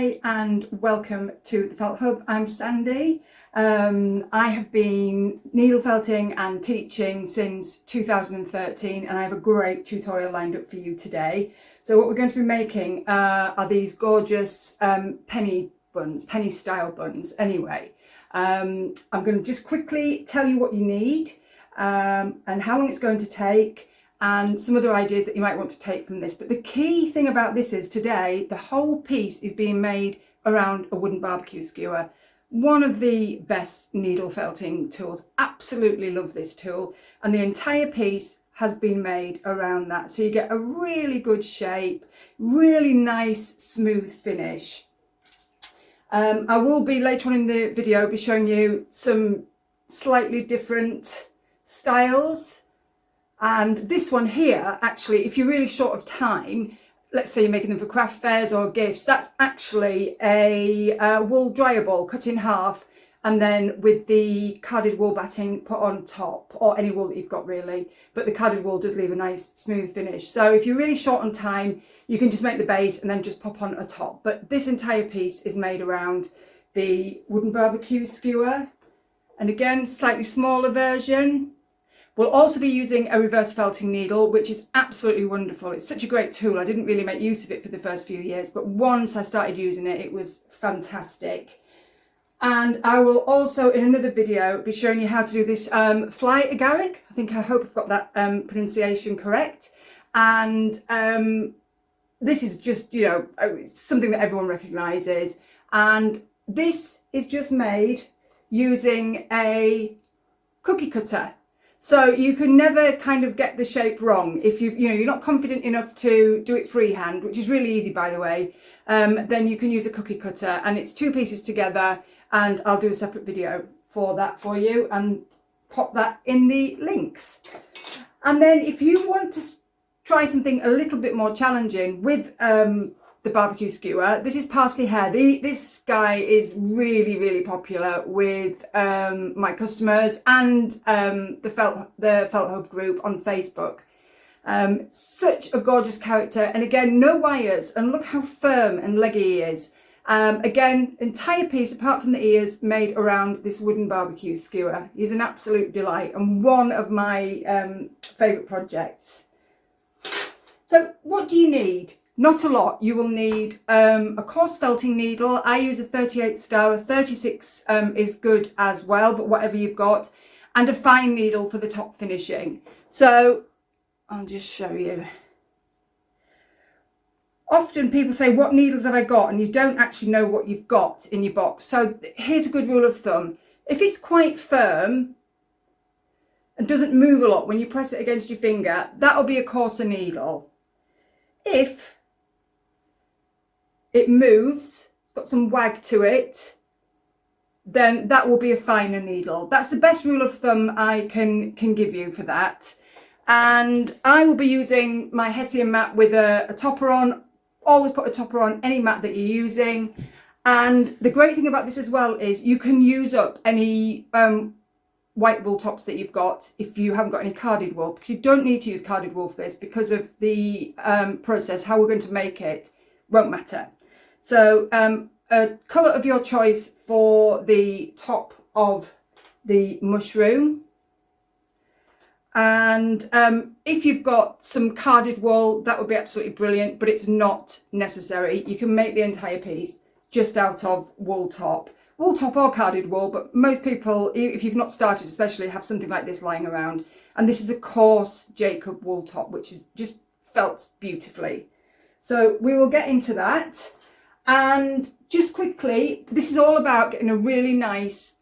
Hi and welcome to the Felt Hub. I'm Sandy. I have been needle felting and teaching since 2013 and I have a great tutorial lined up for you today. So what we're going to be making are these gorgeous penny buns, penny style buns anyway. I'm going to just quickly tell you what you need and how long it's going to take, and some other ideas that you might want to take from this. But the key thing about this is today the whole piece is being made around a wooden barbecue skewer. One of the best needle felting tools. Absolutely love this tool, and the entire piece has been made around that, so you get a really good shape, really nice smooth finish. I will be later on in the video be showing you some slightly different styles. And this one here, actually, if you're really short of time, let's say you're making them for craft fairs or gifts, that's actually a wool dryer ball cut in half and then with the carded wool batting put on top, or any wool that you've got really, but the carded wool does leave a nice smooth finish. So if you're really short on time, you can just make the base and then just pop on a top. But this entire piece is made around the wooden barbecue skewer, and again, slightly smaller version. We'll also be using a reverse felting needle, which is absolutely wonderful. It's such a great tool. I didn't really make use of it for the first few years, but once I started using it, it was fantastic. And I will also, in another video, be showing you how to do this fly agaric. I hope I've got that pronunciation correct. And this is just, you know, it's something that everyone recognises. And this is just made using a cookie cutter. So you can never kind of get the shape wrong. If you're not confident enough to do it freehand, which is really easy by the way, then you can use a cookie cutter, and it's two pieces together, and I'll do a separate video for that for you and pop that in the links. And then if you want to try something a little bit more challenging with the barbecue skewer, this is parsley hair. This guy is really popular with my customers and the Felt Hub group on Facebook. Such a gorgeous character, and again, no wires, and look how firm and leggy he is. Again, entire piece apart from the ears made around this wooden barbecue skewer. He's an absolute delight and one of my favourite projects. So what do you need? Not a lot. You will need a coarse felting needle. I use a 38 star, a 36 is good as well, but whatever you've got, and a fine needle for the top finishing. So I'll just show you. Often people say, what needles have I got? And you don't actually know what you've got in your box. So here's a good rule of thumb. If it's quite firm and doesn't move a lot when you press it against your finger, that'll be a coarser needle. If it moves, it's got some wag to it, then that will be a finer needle. That's the best rule of thumb I can give you for that. And I will be using my Hessian mat with a topper on. Always put a topper on any mat that you're using. And the great thing about this as well is you can use up any white wool tops that you've got if you haven't got any carded wool, because you don't need to use carded wool for this because of the process, how we're going to make it won't matter. So a colour of your choice for the top of the mushroom, and if you've got some carded wool, that would be absolutely brilliant, but it's not necessary. You can make the entire piece just out of wool top or carded wool, but most people, if you've not started especially, have something like this lying around. And this is a coarse Jacob wool top, which is just felt beautifully. So we will get into that. And just quickly, this is all about getting a really nice,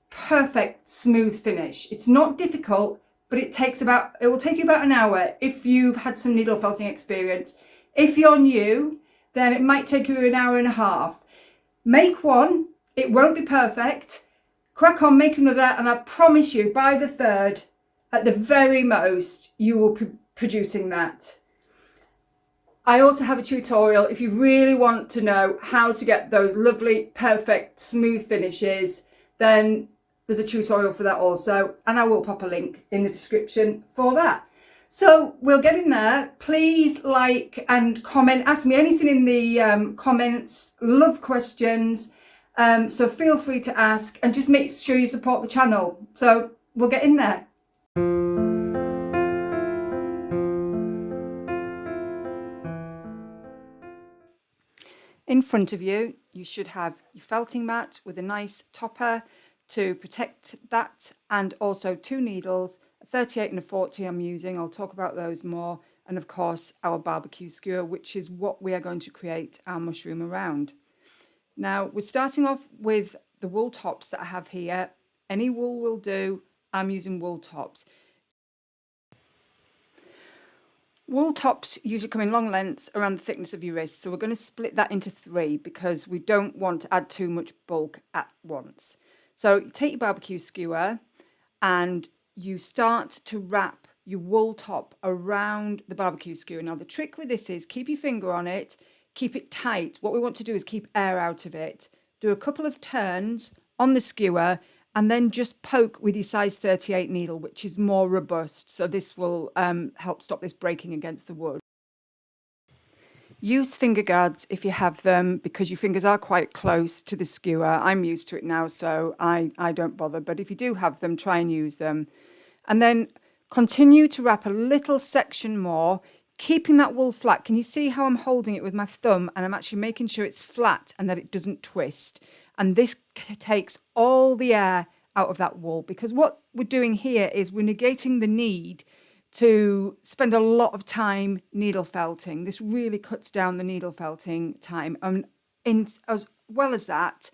perfect, smooth finish. It's not difficult, but it will take you about an hour if you've had some needle felting experience. If you're new, then it might take you an hour and a half. Make one, it won't be perfect. Crack on, make another, and I promise you by the third, at the very most, you will be producing that. I also have a tutorial if you really want to know how to get those lovely, perfect, smooth finishes, then there's a tutorial for that also, and I will pop a link in the description for that. So we'll get in there. Please like and comment. Ask me anything in the comments. Love questions. So feel free to ask and just make sure you support the channel. So we'll get in there. In front of you, you should have your felting mat with a nice topper to protect that, and also 2 needles, a 38 and a 40 I'm using. I'll talk about those more. And of course, our barbecue skewer, which is what we are going to create our mushroom around. Now, we're starting off with the wool tops that I have here. Any wool will do. I'm using wool tops. Wool tops usually come in long lengths around the thickness of your wrist, so we're going to split that into 3 because we don't want to add too much bulk at once. So you take your barbecue skewer and you start to wrap your wool top around the barbecue skewer. Now the trick with this is keep your finger on it, keep it tight. What we want to do is keep air out of it. Do a couple of turns on the skewer and then just poke with your size 38 needle, which is more robust. So this will help stop this breaking against the wood. Use finger guards if you have them, because your fingers are quite close to the skewer. I'm used to it now, so I don't bother. But if you do have them, try and use them. And then continue to wrap a little section more, keeping that wool flat. Can you see how I'm holding it with my thumb and I'm actually making sure it's flat and that it doesn't twist? And this takes all the air out of that wool, because what we're doing here is we're negating the need to spend a lot of time needle felting. This really cuts down the needle felting time. As well as that,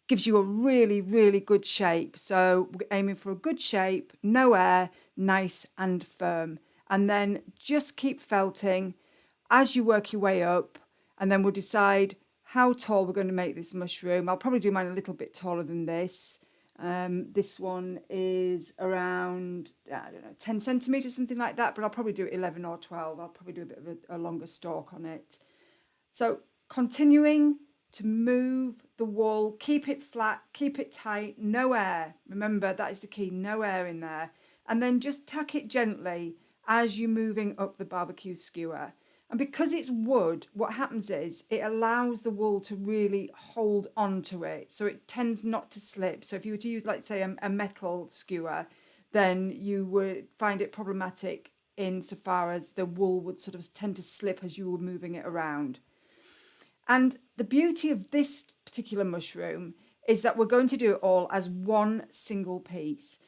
gives you a really, really good shape. So we're aiming for a good shape, no air, nice and firm. And then just keep felting as you work your way up, and then we'll decide how tall we're going to make this mushroom. I'll probably do mine a little bit taller than this. This one is around, I don't know, 10 centimeters, something like that, but I'll probably do 11 or 12. I'll probably do a bit of a longer stalk on it. So continuing to move the wool, keep it flat, keep it tight, no air. Remember, that is the key, no air in there. And then just tack it gently as you're moving up the barbecue skewer. And because it's wood, what happens is it allows the wool to really hold on to it. So it tends not to slip. So if you were to use, like, say, a metal skewer, then you would find it problematic insofar as the wool would sort of tend to slip as you were moving it around. And the beauty of this particular mushroom is that we're going to do it all as one single piece.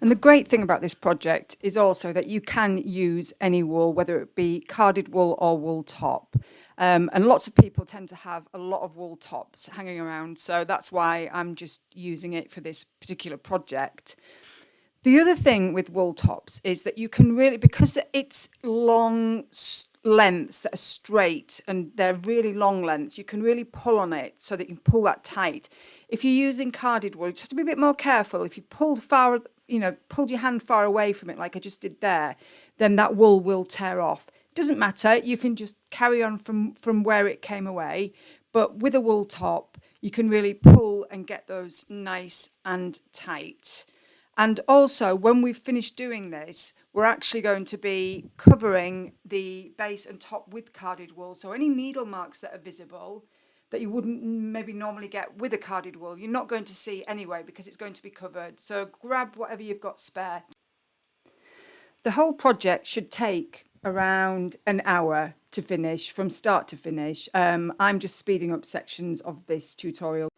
And the great thing about this project is also that you can use any wool, whether it be carded wool or wool top. And lots of people tend to have a lot of wool tops hanging around. So that's why I'm just using it for this particular project. The other thing with wool tops is that you can really, because it's long lengths that are straight and they're really long lengths, you can really pull on it so that you can pull that tight. If you're using carded wool, you just have to be a bit more careful. If you pulled pulled your hand far away from it, like I just did there, then that wool will tear off. Doesn't matter, you can just carry on from where it came away. But with a wool top, you can really pull and get those nice and tight. And also, when we've finished doing this, we're actually going to be covering the base and top with carded wool. So any needle marks that are visible that you wouldn't maybe normally get with a carded wool, you're not going to see anyway, because it's going to be covered. So grab whatever you've got spare. The whole project should take around an hour to finish, from start to finish. I'm just speeding up sections of this tutorial.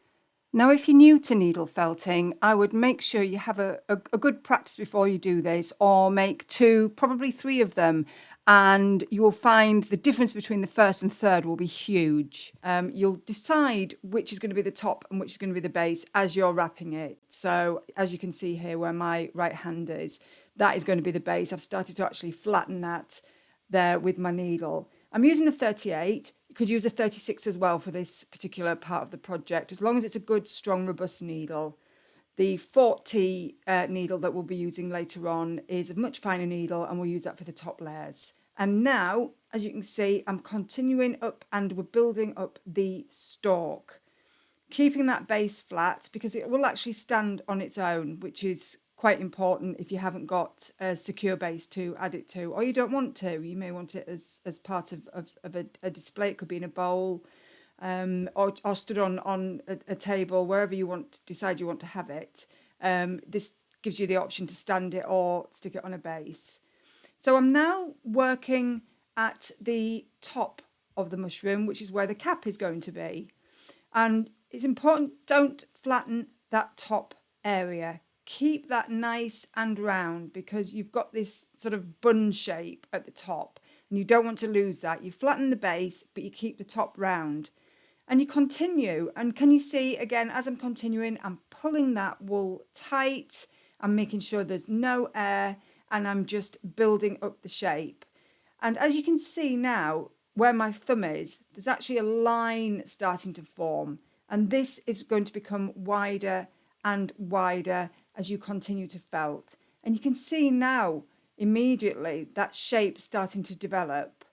Now, if you're new to needle felting, I would make sure you have a good practice before you do this, or make 2, probably 3 of them, and you will find the difference between the first and third will be huge. You'll decide which is going to be the top and which is going to be the base as you're wrapping it. So as you can see here where my right hand is, that is going to be the base. I've started to actually flatten that there with my needle. I'm using a 38. You could use a 36 as well for this particular part of the project, as long as it's a good, strong, robust needle. The 40 needle that we'll be using later on is a much finer needle, and we'll use that for the top layers. And now, as you can see, I'm continuing up and we're building up the stalk, keeping that base flat because it will actually stand on its own, which is quite important if you haven't got a secure base to add it to, or you don't want to. You may want it as part of a display. It could be in a bowl, or stood on a table, wherever you decide you want to have it. This gives you the option to stand it or stick it on a base. So I'm now working at the top of the mushroom, which is where the cap is going to be. And it's important, don't flatten that top area. Keep that nice and round, because you've got this sort of bun shape at the top and you don't want to lose that. You flatten the base, but you keep the top round. And you continue. And can you see, again, as I'm continuing, I'm pulling that wool tight. I'm making sure there's no air, and I'm just building up the shape. And as you can see now, where my thumb is, there's actually a line starting to form. And this is going to become wider and wider as you continue to felt. And you can see now, immediately, that shape starting to develop.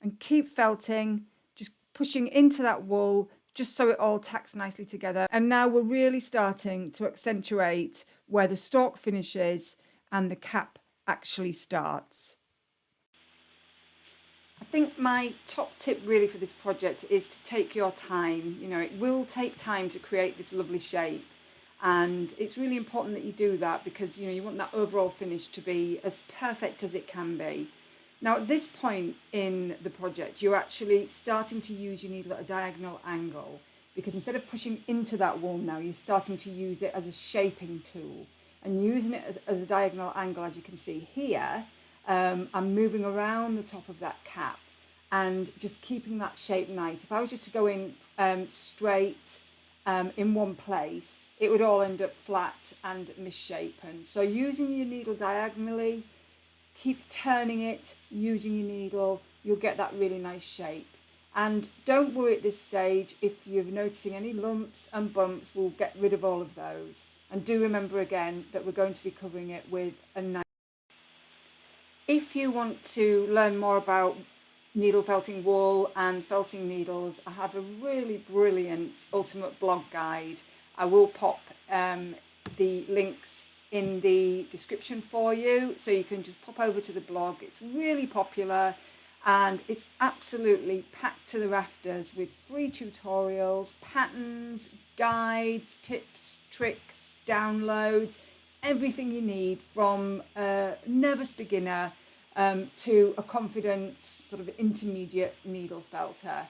And keep felting, just pushing into that wool, just so it all tacks nicely together. And now we're really starting to accentuate where the stalk finishes and the cap actually starts. I think my top tip really for this project is to take your time. You know, it will take time to create this lovely shape, and it's really important that you do that, because you want that overall finish to be as perfect as it can be. Now at this point in the project, you're actually starting to use your needle at a diagonal angle, because instead of pushing into that wool now, you're starting to use it as a shaping tool, and using it as a diagonal angle, as you can see here. I'm moving around the top of that cap and just keeping that shape nice. If I was just to go in straight in one place, it would all end up flat and misshapen. So using your needle diagonally, keep turning it, using your needle, you'll get that really nice shape. And don't worry at this stage if you're noticing any lumps and bumps. We'll get rid of all of those. And do remember again that we're going to be covering it with a knife. If you want to learn more about needle felting wool and felting needles, I have a really brilliant ultimate blog guide. I will pop the links in the description for you, so you can just pop over to the blog. It's really popular and it's absolutely packed to the rafters with free tutorials, patterns, guides, tips, tricks, downloads, everything you need from a nervous beginner to a confident sort of intermediate needle felter.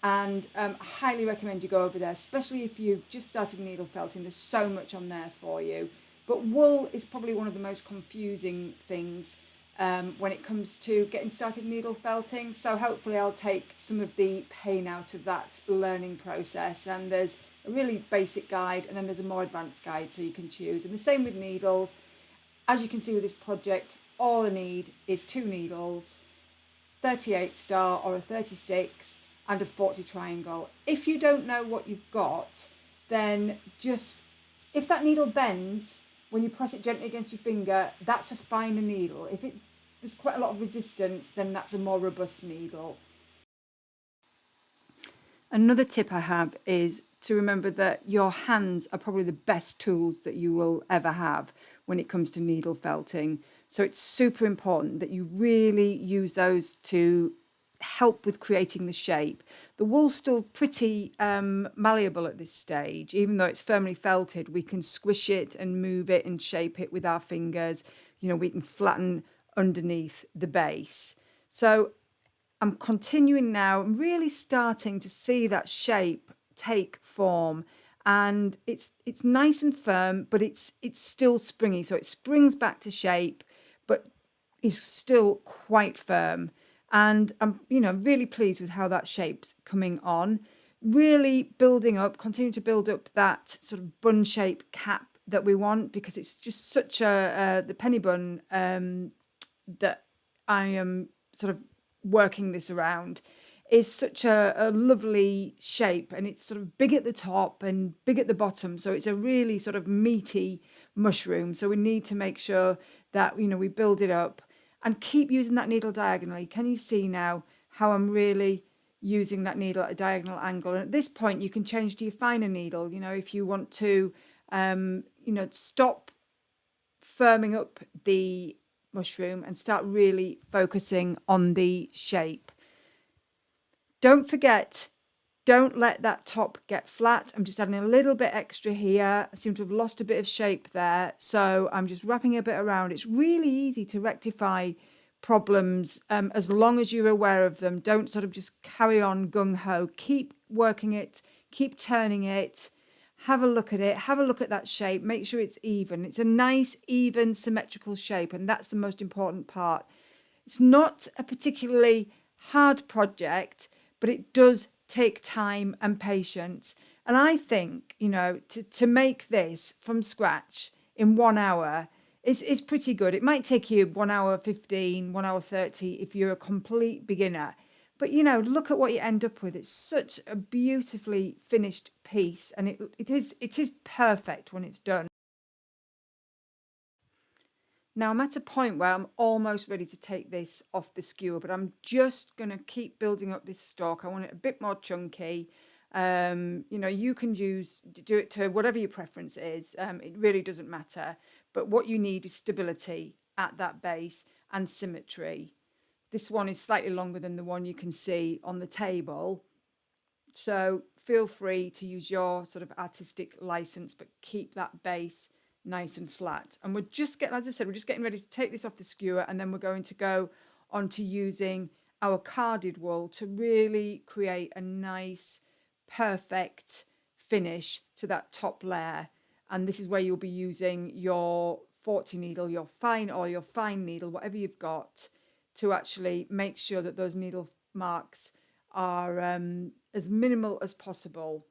And I highly recommend you go over there, especially if you've just started needle felting. There's so much on there for you. But wool is probably one of the most confusing things when it comes to getting started needle felting. So hopefully I'll take some of the pain out of that learning process. And there's a really basic guide, and then there's a more advanced guide, so you can choose. And the same with needles. As you can see with this project, all I need is 2 needles, 38 star or a 36 and a 40 triangle. If you don't know what you've got, then just, if that needle bends when you press it gently against your finger, that's a finer needle. If there's quite a lot of resistance, then that's a more robust needle. Another tip I have is to remember that your hands are probably the best tools that you will ever have when it comes to needle felting. So it's super important that you really use those to help with creating the shape. The wool's still pretty malleable at this stage. Even though it's firmly felted, we can squish it and move it and shape it with our fingers. We can flatten underneath the base. So I'm continuing now. I'm really starting to see that shape take form, and it's nice and firm, but it's still springy. So it springs back to shape, but is still quite firm. And I'm really pleased with how that shape's coming on. Really building up, continue to build up that sort of bun shape cap that we want, because it's just such the penny bun that I am sort of working this around is such a lovely shape, and it's sort of big at the top and big at the bottom, so it's a really sort of meaty mushroom. So we need to make sure that we build it up and keep using that needle diagonally. Can you see now how I'm really using that needle at a diagonal angle? And at this point you can change to your finer needle, if you want to stop firming up the mushroom and start really focusing on the shape. Don't forget, don't let that top get flat. I'm just adding a little bit extra here. I seem to have lost a bit of shape there, so I'm just wrapping a bit around. It's really easy to rectify problems as long as you're aware of them. Don't sort of just carry on gung-ho. Keep working it, keep turning it. Have a look at it, have a look at that shape, make sure it's even. It's a nice, even, symmetrical shape, and that's the most important part. It's not a particularly hard project, but it does take time and patience. And I think, you know, to make this from scratch in 1 hour is pretty good. It might take you 1 hour 15, 1 hour 30 if you're a complete beginner. But, you know, look at what you end up with. It's such a beautifully finished piece, and it is perfect when it's done. Now I'm at a point where I'm almost ready to take this off the skewer, but I'm just going to keep building up this stalk. I want it a bit more chunky. You know, you can do it to whatever your preference is. It really doesn't matter. But what you need is stability at that base and symmetry. This one is slightly longer than the one you can see on the table. So feel free to use your sort of artistic license, but keep that base nice and flat. And we're just getting, as I said, we're just getting ready to take this off the skewer, and then we're going to go on to using our carded wool to really create a nice, perfect finish to that top layer. And this is where you'll be using your 40 needle, your fine or your fine needle, whatever you've got, to actually make sure that those needle marks are as minimal as possible.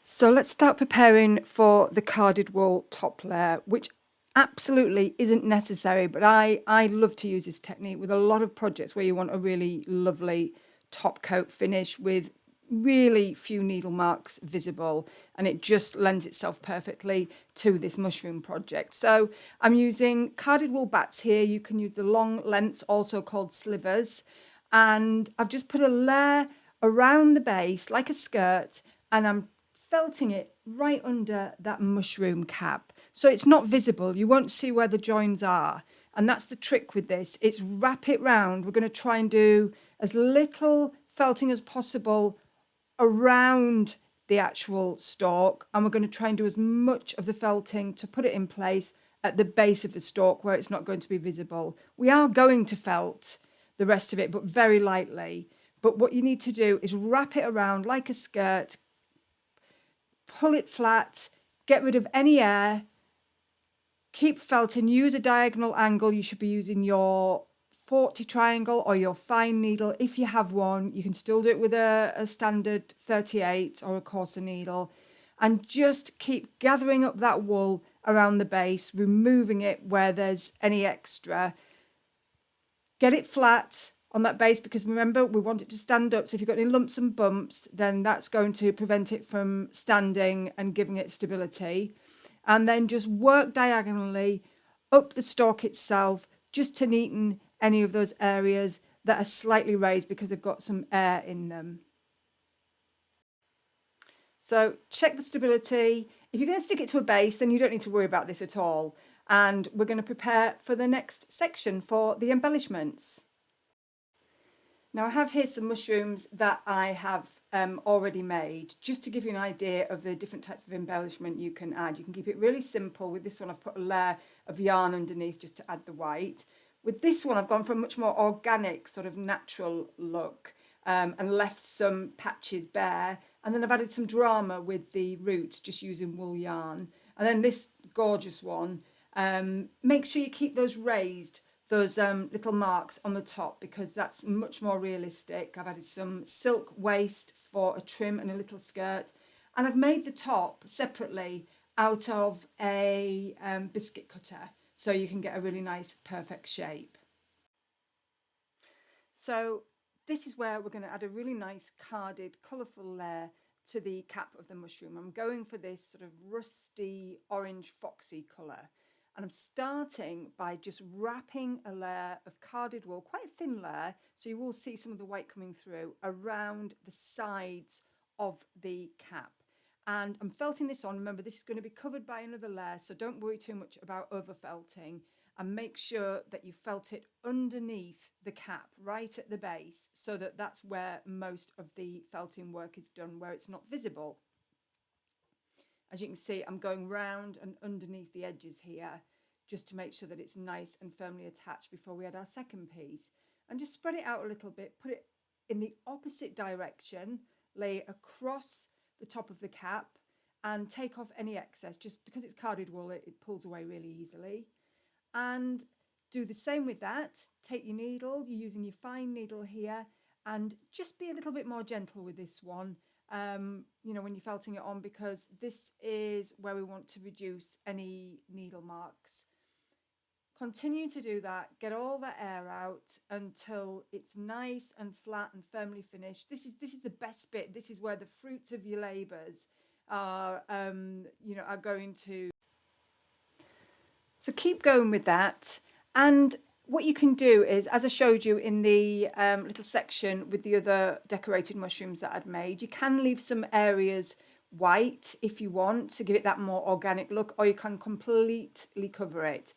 So let's start preparing for the carded wool top layer, which absolutely isn't necessary, but I love to use this technique with a lot of projects where you want a really lovely top coat finish with really few needle marks visible, and it just lends itself perfectly to this mushroom project. So I'm using carded wool bats here. You can use the long lengths, also called slivers, and I've just put a layer around the base like a skirt, and I'm felting it right under that mushroom cap. So it's not visible. You won't see where the joins are. And that's the trick with this. It's wrap it round. We're going to try and do as little felting as possible around the actual stalk. And we're going to try and do as much of the felting to put it in place at the base of the stalk where it's not going to be visible. We are going to felt the rest of it, but very lightly. But what you need to do is wrap it around like a skirt, pull it flat, get rid of any air, keep felting, use a diagonal angle. You should be using your 40 triangle or your fine needle. If you have one, you can still do it with a standard 38 or a coarser needle. And just keep gathering up that wool around the base, removing it where there's any extra. Get it flat on that base, because remember, we want it to stand up. So if you've got any lumps and bumps, then that's going to prevent it from standing and giving it stability. And then just work diagonally up the stalk itself, just to neaten any of those areas that are slightly raised because they've got some air in them. So check the stability. If you're going to stick it to a base, then you don't need to worry about this at all. And we're going to prepare for the next section for the embellishments. Now I have here some mushrooms that I have already made, just to give you an idea of the different types of embellishment you can add. You can keep it really simple. With this one I've put a layer of yarn underneath just to add the white. With this one I've gone for a much more organic, sort of natural look, and left some patches bare. And then I've added some drama with the roots, just using wool yarn. And then this gorgeous one, make sure you keep those raised, those little marks on the top, because that's much more realistic. I've added some silk waist for a trim and a little skirt, and I've made the top separately out of a biscuit cutter, so you can get a really nice perfect shape. So this is where we're going to add a really nice carded colourful layer to the cap of the mushroom. I'm going for this sort of rusty orange foxy colour. And I'm starting by just wrapping a layer of carded wool, quite a thin layer, so you will see some of the white coming through, around the sides of the cap. And I'm felting this on. Remember, this is going to be covered by another layer, so don't worry too much about over felting, and make sure that you felt it underneath the cap, right at the base, so that that's where most of the felting work is done, where it's not visible. As you can see, I'm going round and underneath the edges here, just to make sure that it's nice and firmly attached before we add our second piece. And just spread it out a little bit, put it in the opposite direction, lay it across the top of the cap, and take off any excess. Just because it's carded wool, it pulls away really easily. And do the same with that. Take your needle, you're using your fine needle here, and just be a little bit more gentle with this one, you know, when you're felting it on, because this is where we want to reduce any needle marks. Continue to do that, get all that air out until it's nice and flat and firmly finished. This is the best bit. This is where the fruits of your labours are, you know, are going to. So keep going with that. And what you can do is, as I showed you in the little section with the other decorated mushrooms that I'd made, you can leave some areas white if you want to give it that more organic look, or you can completely cover it.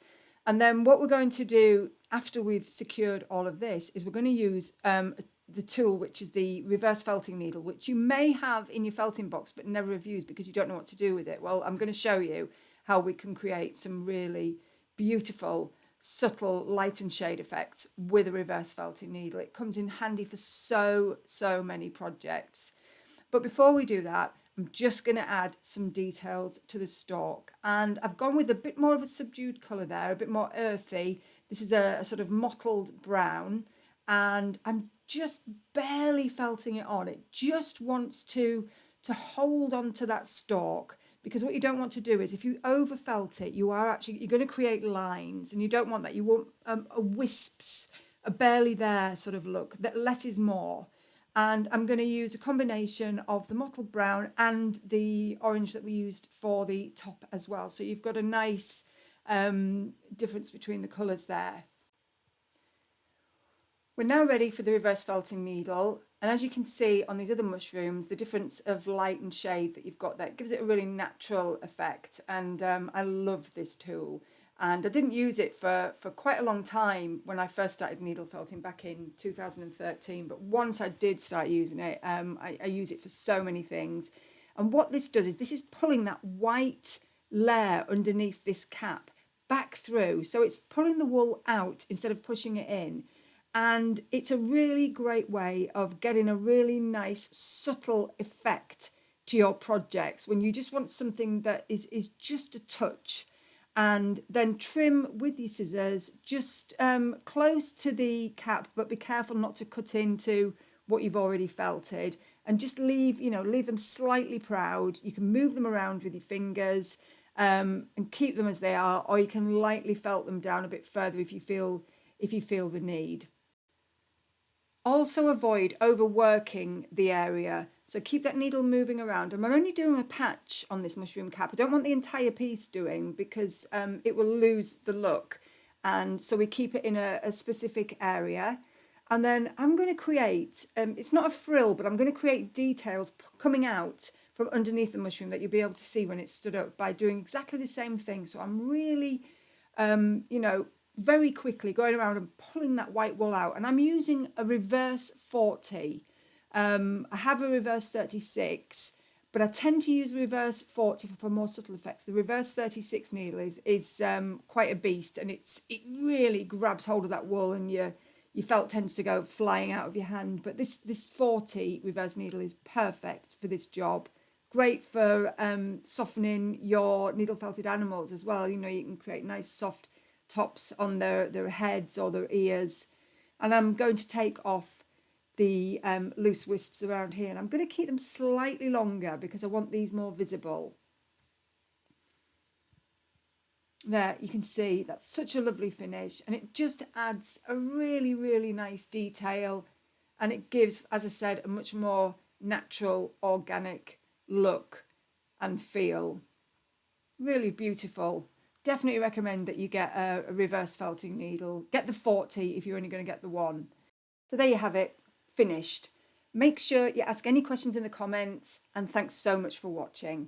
And then what we're going to do after we've secured all of this is we're going to use the tool, which is the reverse felting needle, which you may have in your felting box but never have used because you don't know what to do with it. Well, I'm going to show you how we can create some really beautiful, subtle light and shade effects with a reverse felting needle. It comes in handy for so many projects. But before we do that, I'm just going to add some details to the stalk, and I've gone with a bit more of a subdued colour there, a bit more earthy. This is a sort of mottled brown, and I'm just barely felting it on. It just wants to hold on to that stalk, because what you don't want to do is, if you over felt it, you're going to create lines, and you don't want that. You want a wisps, a barely there sort of look. That less is more. And I'm going to use a combination of the mottled brown and the orange that we used for the top as well. So you've got a nice difference between the colours there. We're now ready for the reverse felting needle. And as you can see on these other mushrooms, the difference of light and shade that you've got there gives it a really natural effect. And I love this tool. And I didn't use it for quite a long time when I first started needle felting back in 2013. But once I did start using it, I use it for so many things. And what this does is this is pulling that white layer underneath this cap back through. So it's pulling the wool out instead of pushing it in. And it's a really great way of getting a really nice, subtle effect to your projects when you just want something that is just a touch. And then trim with your scissors just close to the cap, but be careful not to cut into what you've already felted, and just leave them slightly proud. You can move them around with your fingers and keep them as they are, or you can lightly felt them down a bit further if you feel the need. Also avoid overworking the area, so keep that needle moving around. And I'm only doing a patch on this mushroom cap. I don't want the entire piece doing, because it will lose the look, and so we keep it in a specific area. And then I'm going to create, it's not a frill, but I'm going to create details coming out from underneath the mushroom that you'll be able to see when it's stood up by doing exactly the same thing. So I'm really, very quickly going around and pulling that white wool out, and I'm using a reverse 40. I have a reverse 36, but I tend to use reverse 40 for more subtle effects. The reverse 36 needle is quite a beast, and it really grabs hold of that wool, and your felt tends to go flying out of your hand. But this 40 reverse needle is perfect for this job. Great for softening your needle felted animals as well. You can create nice soft tops on their heads or their ears. And I'm going to take off the loose wisps around here, and I'm going to keep them slightly longer because I want these more visible. There, you can see that's such a lovely finish, and it just adds a really nice detail, and it gives, as I said, a much more natural, organic look and feel. Really beautiful. Definitely recommend that you get a reverse felting needle. Get the 40 if you're only going to get the one. So there you have it, finished. Make sure you ask any questions in the comments, and thanks so much for watching.